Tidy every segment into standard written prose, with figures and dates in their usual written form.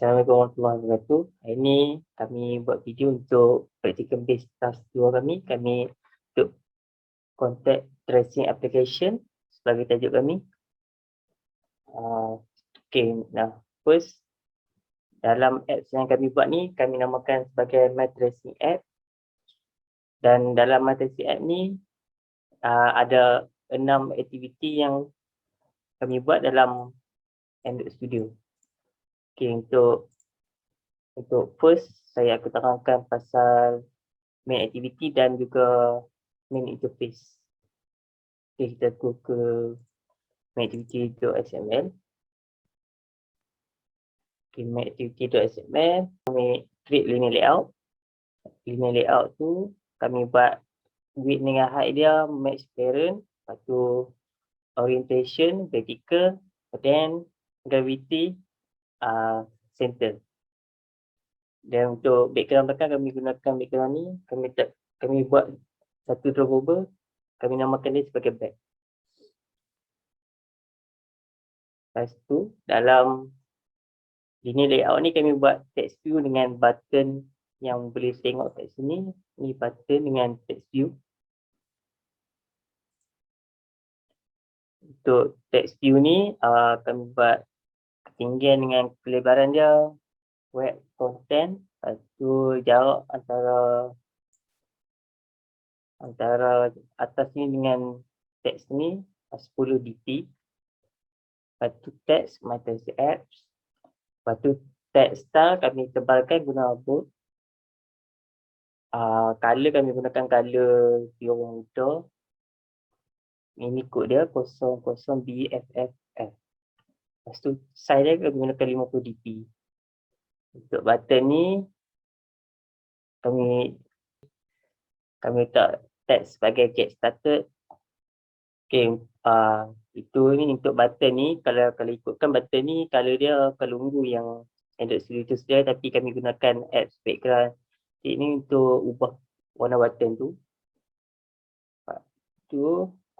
Assalamualaikum warahmatullahi wabarakatuh. Hari ini kami buat video untuk practical based task 2 kami. Kami untuk contact tracing application sebagai tajuk kami. Nah, first dalam apps yang kami buat ni, kami namakan sebagai My Tracing App. Dan dalam My Tracing App ni ada 6 aktiviti yang kami buat dalam Android Studio. Untuk first, saya akan terangkan pasal main activity dan juga main interface. Kita go ke main activity.xml. Main activity.xml, kami create linear layout. Linear layout tu kami buat width dengan height dia match parent, lepas tu orientation, vertical, then gravity, center. Dan untuk background belakang kami gunakan background ni, kami buat satu drawable, kami namakan dia sebagai back. Lepas tu dalam linear layout ni kami buat text view dengan button yang boleh tengok kat sini. Ni button dengan text view. Untuk text view ni kami buat ketinggian dengan kelebaran dia, web content, lepas tu jarak antara atas ni dengan teks ni 10 dp. Lepas tu teks My Tracing Apps. Lepas tu teks style kami tebalkan guna bold. Color kami gunakan color biru muda. Ini kod dia 00BFFF. Lepas tu size dia kami gunakan 50 dp. Untuk button ni kami letak teks sebagai get started. Itu ni untuk button ni, kalau ikutkan button ni color dia color ungu yang Android Studio tu sedia, tapi kami gunakan apps background ini untuk ubah warna button tu.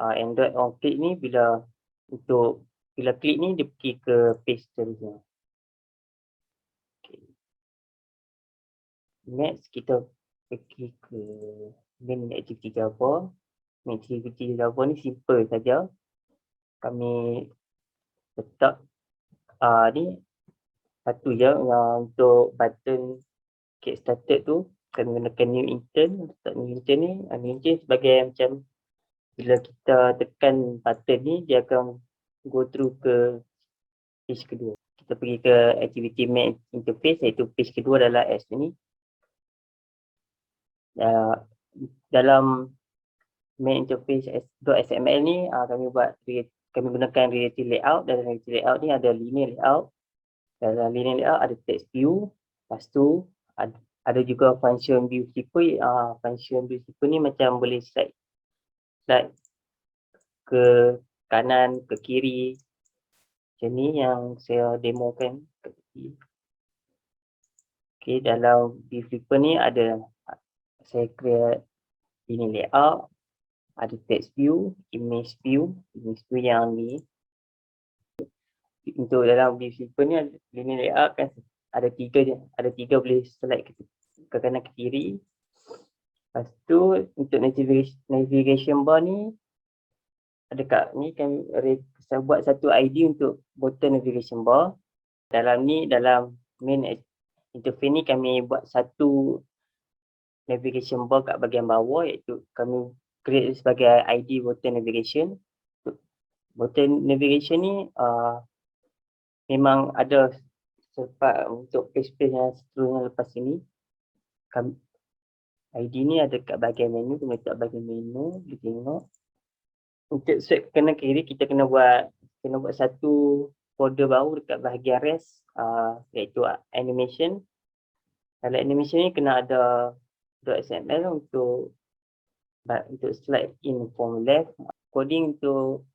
Android on click ni bila klik ni dia pergi ke page seterusnya. Next kita pergi ke main activity Java. Main activity Java ni simple saja. Kami letak ni satu je untuk button get started tu. Kami gunakan new intern. Letak new intern ni, new intern sebagai macam bila kita tekan button ni, dia akan go through ke page kedua. Kita pergi ke activity main interface, iaitu page kedua adalah apps ni. Dalam main interface.xml ni kami gunakan relative layout. Dan relative layout ni ada linear layout. Dalam linear layout ada text view. Lepas tu ada juga function view flipper. Function view flipper ni macam boleh slide ke kanan, ke kiri. Macam ni yang saya demokan. Dalam view flipper ni ada saya create linear layout, ada text view, image view yang ni. Untuk dalam view flipper ni linear layout kan ada tiga boleh slide ke kanan ke kiri. Lepas tu untuk navigation bar ni ada kat ni kan saya buat satu ID untuk button navigation bar. Dalam main interface ni kami buat satu navigation bar kat bahagian bawah, iaitu kami create sebagai ID button navigation. Button navigation ni memang ada sebab untuk page-page yang seterusnya lepas ini. ID ni ada kat bahagian menu, kena letak bahagian menu, kita tengok. Untuk swipe kanan kiri, kita kena buat satu folder baru dekat bahagian rest, iaitu animation. Dalam animation ni kena ada .xml untuk slide in from left, coding untuk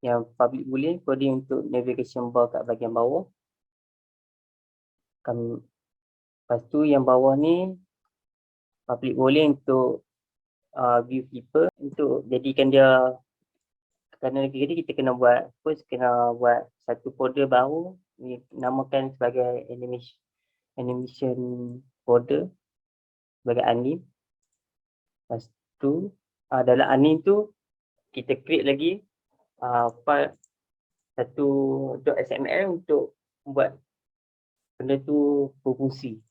yang public boolean, coding untuk navigation bar kat bahagian bawah. Lepas tu yang bawah ni public boolean untuk view flipper. Untuk jadikan dia kanan kiri, kita kena buat satu folder baru namakan sebagai animation folder sebagai anim. Lepas tu dalam anim tu kita create lagi file satu .xml untuk membuat benda tu berfungsi.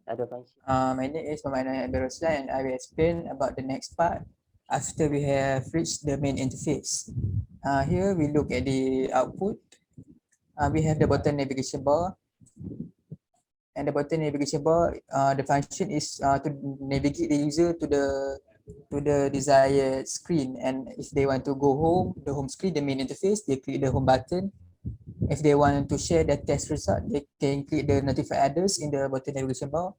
Ada function. My name is Muhammad Abdul Roslan and I will explain about the next part after we have reached the main interface. Here we look at the output. We have the button navigation bar. And the button navigation bar, the function is to navigate the user to the desired screen. And if they want to go home, the home screen, the main interface, they click the home button. If they want to share the test result, they can click the notify others in the button navigation bar.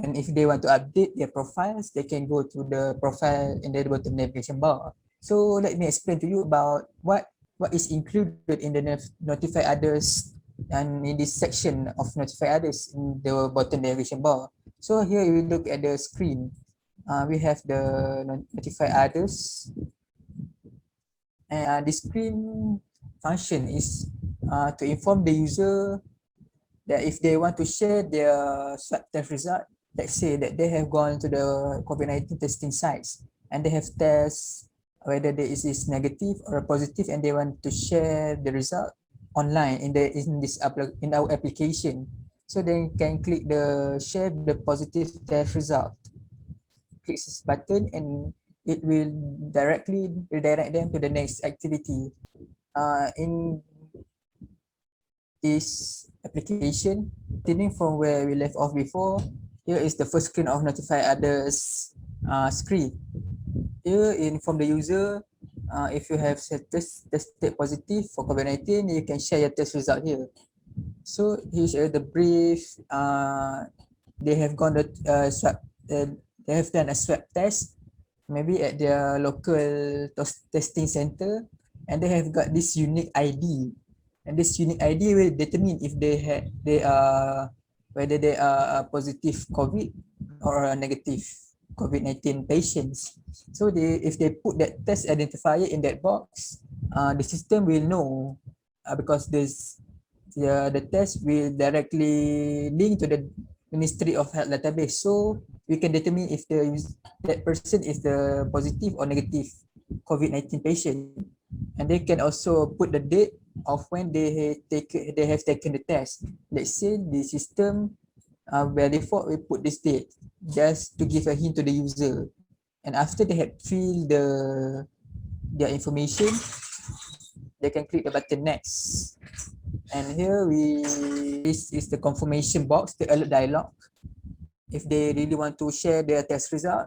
And if they want to update their profiles, they can go to the profile in the bottom navigation bar. So let me explain to you about what is included in the notify others and in this section of notify others in the bottom navigation bar. So here we look at the screen. We have the notify others. And the screen function is to inform the user that if they want to share their swab test result, let's say that they have gone to the COVID-19 testing sites and they have tests whether there is negative or positive and they want to share the result online in our application. So they can click the share the positive test result. Click this button and it will directly redirect them to the next activity. In this application, continuing from where we left off before, here is the first screen of notify others screen. Here inform the user if you have tested positive for COVID-19, you can share your test result here. So here's the brief. They have gone the swab. They have done a swab test, maybe at their local testing center, and they have got this unique ID. And this unique ID will determine if they are whether they are positive COVID or a negative COVID-19 patients. So if they put that test identifier in that box, the system will know because the test will directly link to the Ministry of Health database. So we can determine if that person is the positive or negative COVID-19 patient. And they can also put the date of when they have taken the test. Let's say the system by default we put this date just to give a hint to the user. And after they have filled their information, they can click the button next. And here this is the confirmation box, the alert dialog. If they really want to share their test result,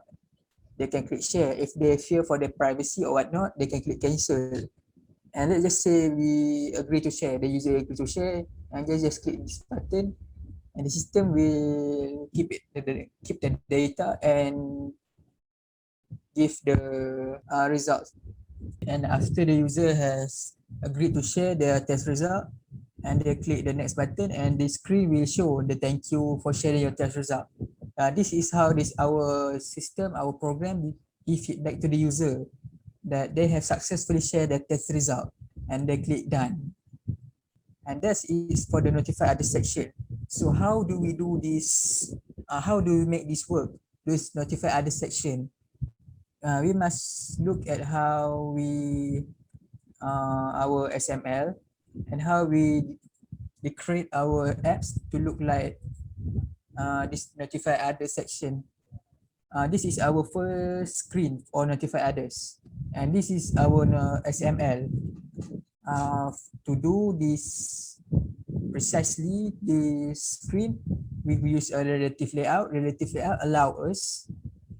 they can click share. If they fear for their privacy or whatnot, they can click cancel. And let's just say we agree to share, the user agree to share, and just click this button, and the system will keep the data and give the results. And after the user has agreed to share their test result, and they click the next button, and the screen will show the thank you for sharing your test result. This is how our system, our program give feedback to the user that they have successfully shared their test result, and they click done. And that is for the notify other section. So how do we do this? How do we make this work? This notify other section. We must look at how we our SML and how we create our apps to look like this notify other section. This is our first screen for notify others, and this is our SML. To do this precisely, this screen, we use a relative layout. Relative layout allow us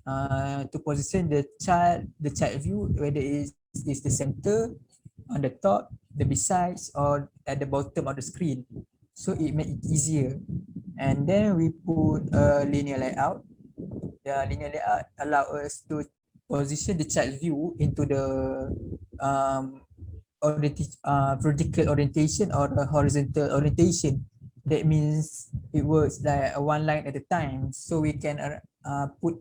to position the child view, whether it is the center, on the top, the besides, or at the bottom of the screen. So it makes it easier. And then we put a linear layout. The linear layout allow us to position the child view into the vertical orientation or the horizontal orientation. That means it works like one line at a time. So we can put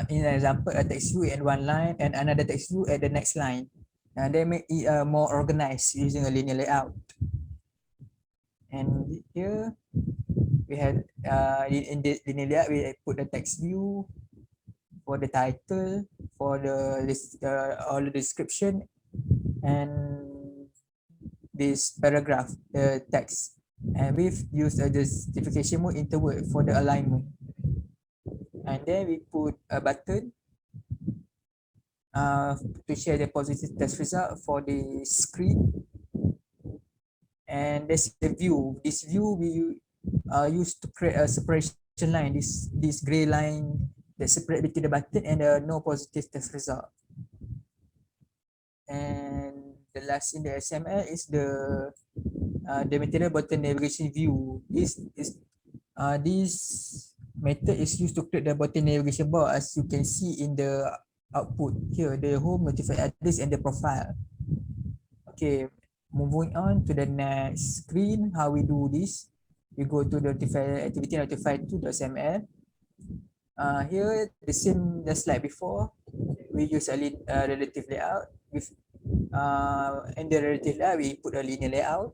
in an example a text view at one line and another text view at the next line. They make it more organized using a linear layout. And here we have in the linear layout we put the text view for the title, for the all the description, and this paragraph, the text. And we've used a justification mode interword for the alignment. And then we put a button to share the positive test result for the screen. And there's the view. This view we use to create a separation line. This gray line that separate between the button and the no positive test result. And the last in the XML is the material button navigation view. This method is used to create the button navigation bar, as you can see in the output here, the home, notify address, and the profile. Okay, moving on to the next screen. How we do this? We go to the notify activity notify2.xml. Here, the same just like before, we use a relative layout with in the relative layout we put a linear layout,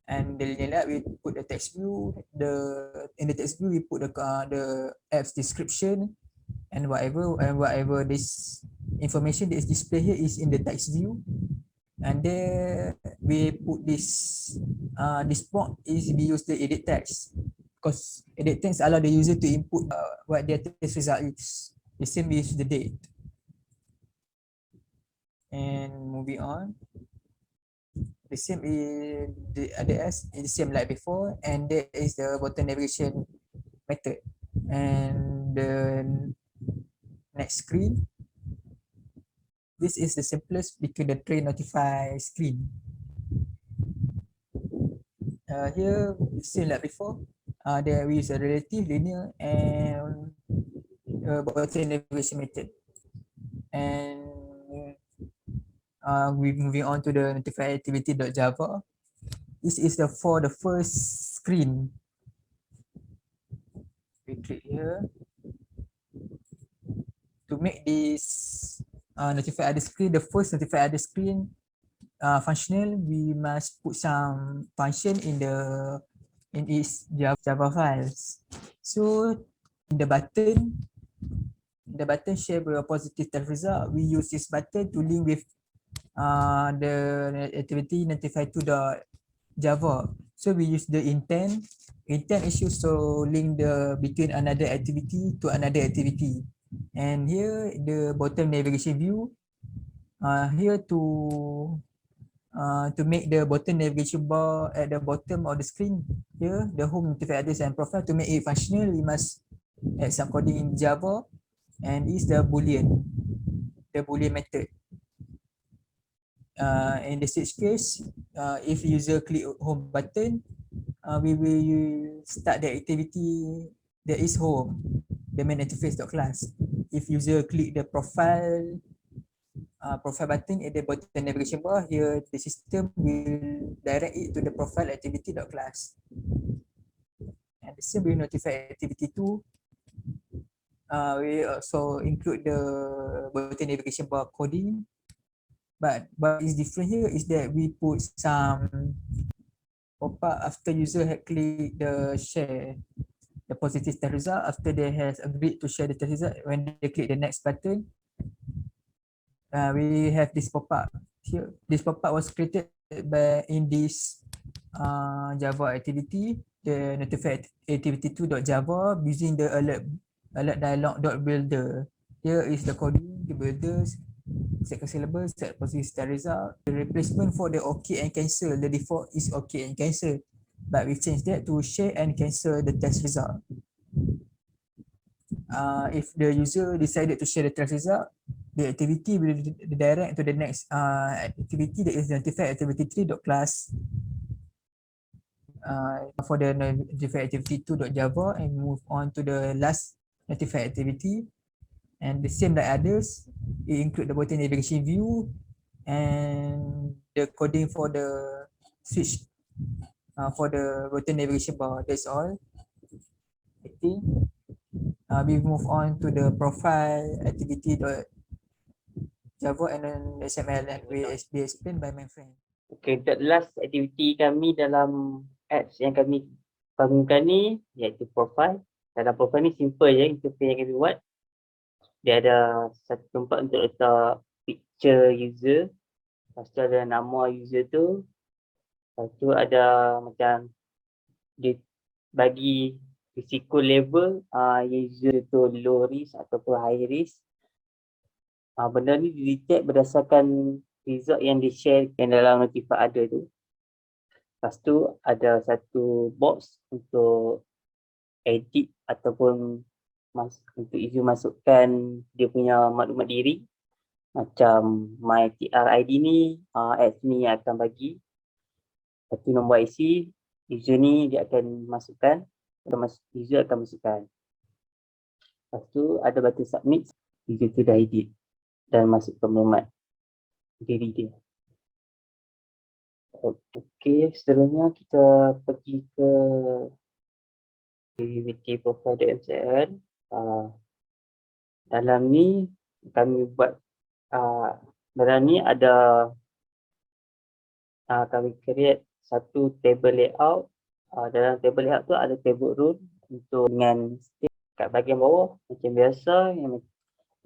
and the linear layout we put the text view. In the text view we put the app's description and whatever this information that is displayed here is in the text view. And there we put this box is we use the edit text, because edit text allow the user to input what their test result is. The same with the date. And moving on, the same is the others is the same like before, and there is the button navigation method. And the next screen, this is the simplest between the train notify screen. Here same like before, there is a relative, linear, and button navigation method. And we're moving on to the notify activity.java. This is for the first screen. We click here to make this notify other screen, the first notify other screen functional. We must put some function in its Java files. So in the button share a positive test result. We use this button to link with the activity notify2.java. So we use the intent. Intent is used to link between another activity to another activity. And here the bottom navigation view. Here to make the bottom navigation bar at the bottom of the screen. Here the home, notify address, and profile. To make it functional, we must add some coding in Java, and is the boolean method. In the switch case, if user click home button, we will start the activity that is home, the main interface.class. If user click the profile button at the bottom navigation bar, here the system will direct it to the profile activity.class. And the same will notify activity2. We also include the bottom navigation bar coding. But what is different here is that we put some pop-up after user had clicked the share the positive test result. After they has agreed to share the test result, when they click the next button, we have this pop-up here. This pop-up was created in this Java activity, the notify activity2.java, using the alert dialog.builder. Here is the coding, the builders, set syllable, set positive test result. The replacement for the OK and cancel, the default is OK and cancel, but we change that to share and cancel the test result. If the user decided to share the test result, the activity will direct to the next activity, that is notify activity3.class for the notify activity2.java, and move on to the last notify activity. And the same like others, it include the bottom navigation view and the coding for the switch for the bottom navigation bar. That's all. I think we move on to the profile activity.java and then XML, and will be explained by my friend. Okay, untuk last activity kami dalam apps yang kami bangunkan ni iaitu profile. Dalam profile ni simple je interface yang kami buat. Dia ada satu tempat untuk letak picture user. Lepas tu ada nama user tu. Lepas tu ada macam dia bagi risiko level user tu low risk ataupun high risk. Benda ni di-detect berdasarkan result yang di-share yang dalam Notify Other tu. Lepas tu ada satu box untuk edit ataupun untuk user masukkan dia punya maklumat diri. Macam my TR ID ni, apps ni akan bagi. Lepas tu nombor IC, user ni dia akan masukkan, user akan masukkan. Lepas tu ada button submit, user tu dah edit dan masukkan maklumat diri dia. Okey, seterusnya kita pergi ke activity profile.mcn. Dalam ni kami buat dalam ni ada kami create satu table layout. Dalam table layout tu ada table rule untuk dengan kat bahagian bawah macam biasa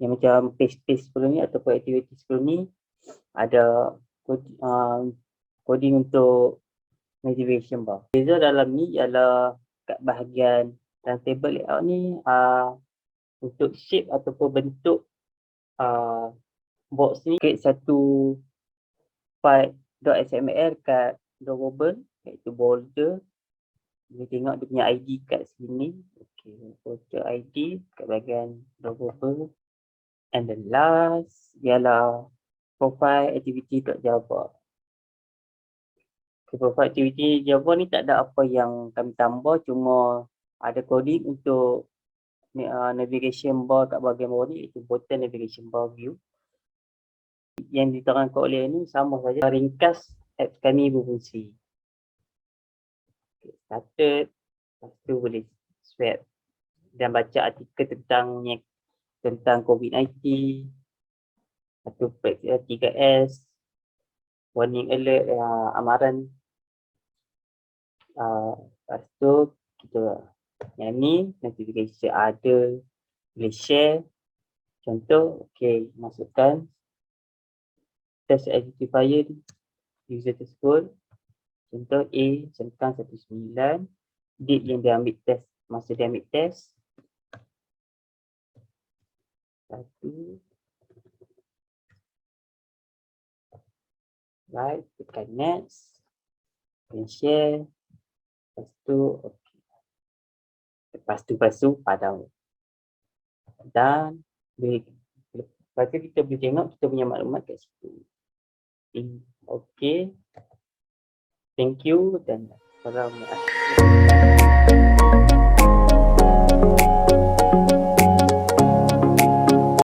yang macam page sebelum ni ataupun aktiviti sebelum ni ada coding untuk navigation bar. Beza dalam ni ialah kat bahagian dalam table layout ni untuk shape ataupun bentuk box ni create satu file .xml kat drawable iaitu border. Boleh tengok dia punya ID kat sini. Okay, border ID kat bahagian drawable. And the last ialah profile activity.java. Okay, profile activity Java ni tak ada apa yang kami tambah, cuma ada coding untuk navigation bar kat bahagian bawah ni iaitu button navigation bar view. Yang diterangkan oleh ni sama saja ringkas apps kami berfungsi. Okay, started, lepas tu boleh swap dan baca artikel tentang COVID-19, satu 3S, warning alert, amaran. Lepas tu kita yang ni notification ada, boleh share. Contoh, okay, masukkan test identifier user tersebut. Contoh A, centang 19, date yang dia ambil test, masa dia ambil test. Satu. Right, tekan next. Dan share. Lepas tu, okay. Lepas tu padam. Dan lepas tu kita boleh tengok kita punya maklumat kat situ. Okay. Thank you dan assalamualaikum.